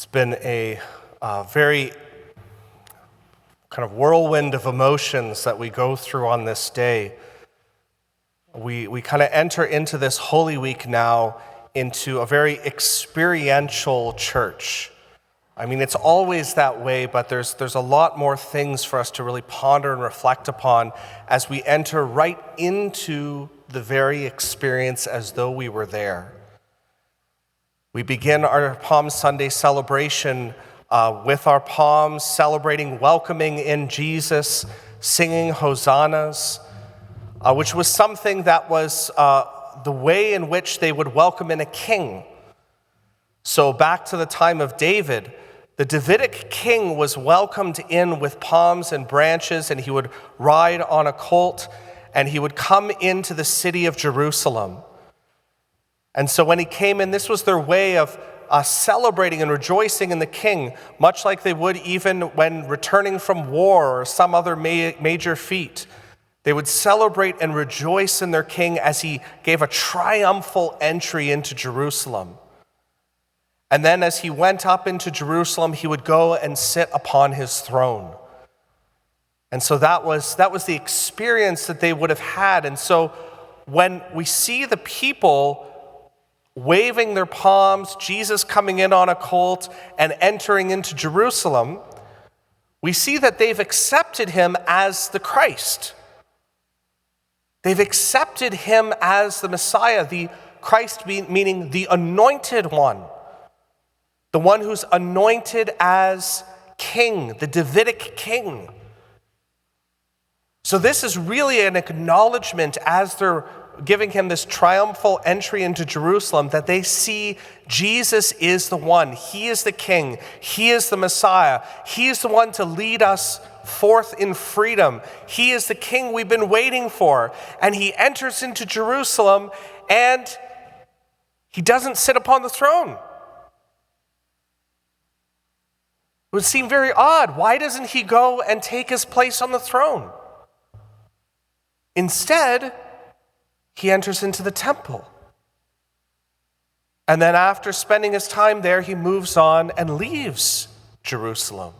It's been a very kind of whirlwind of emotions that we go through on this day. We kind of enter into this Holy Week now into a very experiential church. I mean, it's always that way, but there's a lot more things for us to really ponder and reflect upon as we enter right into the very experience as though we were there. We begin our Palm Sunday celebration with our palms, celebrating, welcoming in Jesus, singing hosannas, which was something that was the way in which they would welcome in a king. So back to the time of David, the Davidic king was welcomed in with palms and branches, and he would ride on a colt, and he would come into the city of Jerusalem. And so when he came in, this was their way of celebrating and rejoicing in the king, much like they would even when returning from war or some other major feat. They would celebrate and rejoice in their king as he gave a triumphal entry into Jerusalem. And then as he went up into Jerusalem, he would go and sit upon his throne. And so that was the experience that they would have had. And so when we see the people waving their palms, Jesus coming in on a colt and entering into Jerusalem, we see that they've accepted him as the Christ. They've accepted him as the Messiah, the Christ meaning the anointed one, the one who's anointed as king, the Davidic king. So this is really an acknowledgement as they're giving him this triumphal entry into Jerusalem that they see Jesus is the one. He is the king. He is the Messiah. He is the one to lead us forth in freedom. He is the king we've been waiting for. And he enters into Jerusalem and he doesn't sit upon the throne. It would seem very odd. Why doesn't he go and take his place on the throne? Instead, he enters into the temple. And then after spending his time there, he moves on and leaves Jerusalem.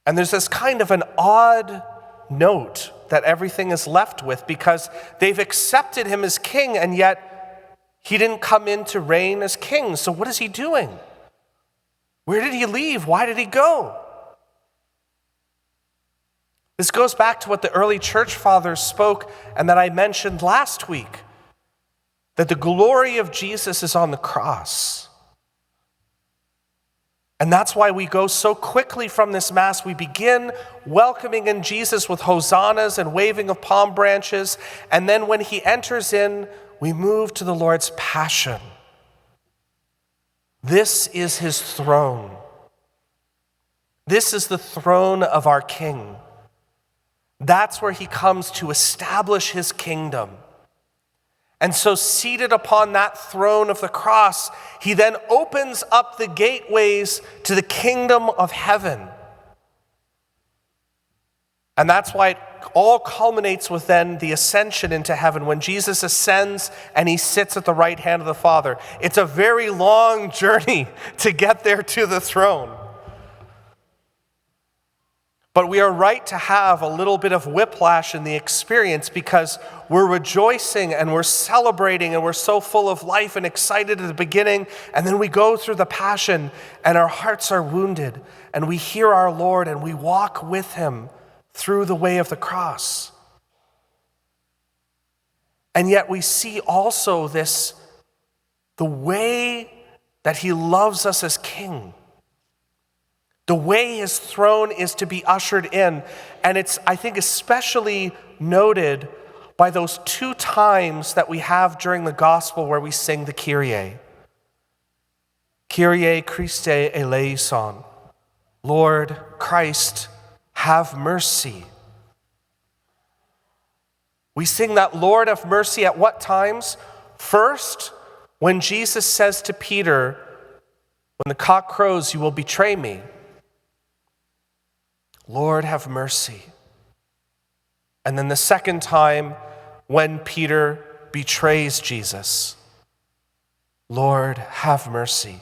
And there's this kind of an odd note that everything is left with because they've accepted him as king, and yet he didn't come in to reign as king. So what is he doing? Where did he leave? Why did he go? This goes back to what the early church fathers spoke and that I mentioned last week, that the glory of Jesus is on the cross. And that's why we go so quickly from this Mass. We begin welcoming in Jesus with hosannas and waving of palm branches, and then when he enters in, we move to the Lord's passion. This is his throne. This is the throne of our King. That's where he comes to establish his kingdom. And so seated upon that throne of the cross, he then opens up the gateways to the kingdom of heaven. And that's why it all culminates with then the ascension into heaven, when Jesus ascends and he sits at the right hand of the Father. It's a very long journey to get there to the throne. But we are right to have a little bit of whiplash in the experience because we're rejoicing and we're celebrating and we're so full of life and excited at the beginning, and then we go through the passion and our hearts are wounded and we hear our Lord and we walk with him through the way of the cross. And yet we see also the way that he loves us as king. The way his throne is to be ushered in. And it's, I think, especially noted by those two times that we have during the gospel where we sing the Kyrie. Kyrie Christe eleison. Lord Christ, have mercy. We sing that Lord have mercy at what times? First, when Jesus says to Peter, when the cock crows, you will betray me. Lord, have mercy. And then the second time, when Peter betrays Jesus, Lord, have mercy.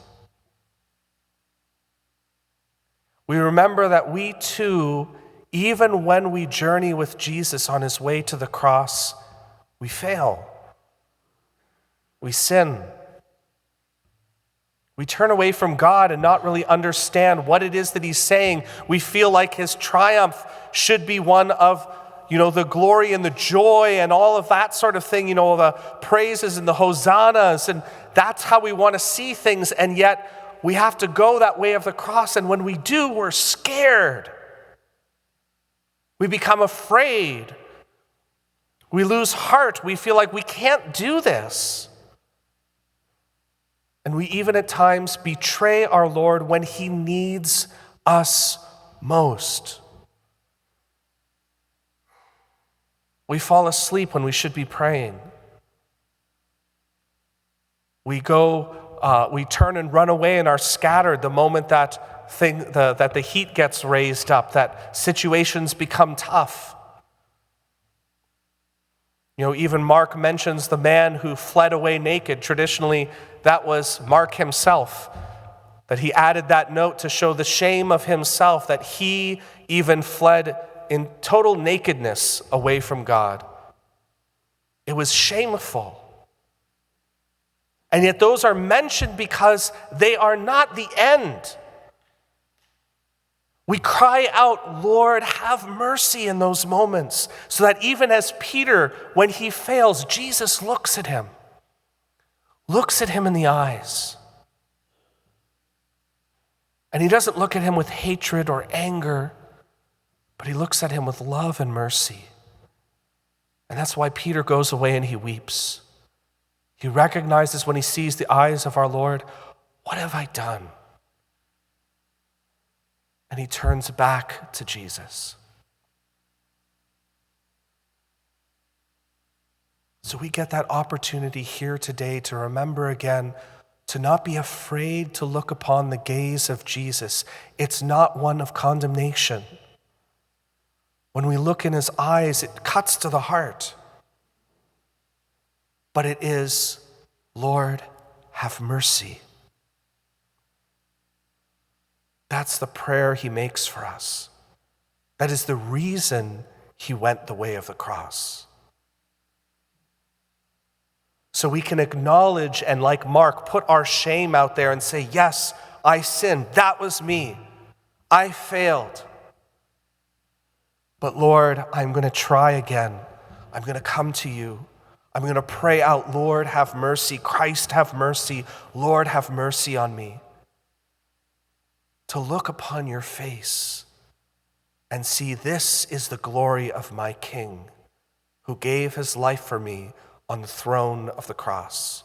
We remember that we too, even when we journey with Jesus on his way to the cross, we fail. We sin. We turn away from God and not really understand what it is that he's saying. We feel like his triumph should be one of, the glory and the joy and all of that sort of thing, the praises and the hosannas, and that's how we want to see things, and yet we have to go that way of the cross, and when we do, we're scared. We become afraid. We lose heart. We feel like we can't do this. And we even at times betray our Lord when he needs us most. We fall asleep when we should be praying. We turn and run away and are scattered the moment that the heat gets raised up, that situations become tough. Even Mark mentions the man who fled away naked. Traditionally, that was Mark himself, that he added that note to show the shame of himself, that he even fled in total nakedness away from God. It was shameful. And yet those are mentioned because they are not the end. We cry out, Lord, have mercy in those moments, so that even as Peter, when he fails, Jesus looks at him in the eyes. And he doesn't look at him with hatred or anger, but he looks at him with love and mercy. And that's why Peter goes away and he weeps. He recognizes when he sees the eyes of our Lord, what have I done? And he turns back to Jesus. So we get that opportunity here today to remember again, to not be afraid to look upon the gaze of Jesus. It's not one of condemnation. When we look in his eyes, it cuts to the heart. But it is, Lord, have mercy. That's the prayer he makes for us. That is the reason he went the way of the cross. So we can acknowledge and, like Mark, put our shame out there and say, yes, I sinned. That was me. I failed. But Lord, I'm going to try again. I'm going to come to you. I'm going to pray out, Lord, have mercy. Christ, have mercy. Lord, have mercy on me. To look upon your face and see this is the glory of my King who gave his life for me on the throne of the cross.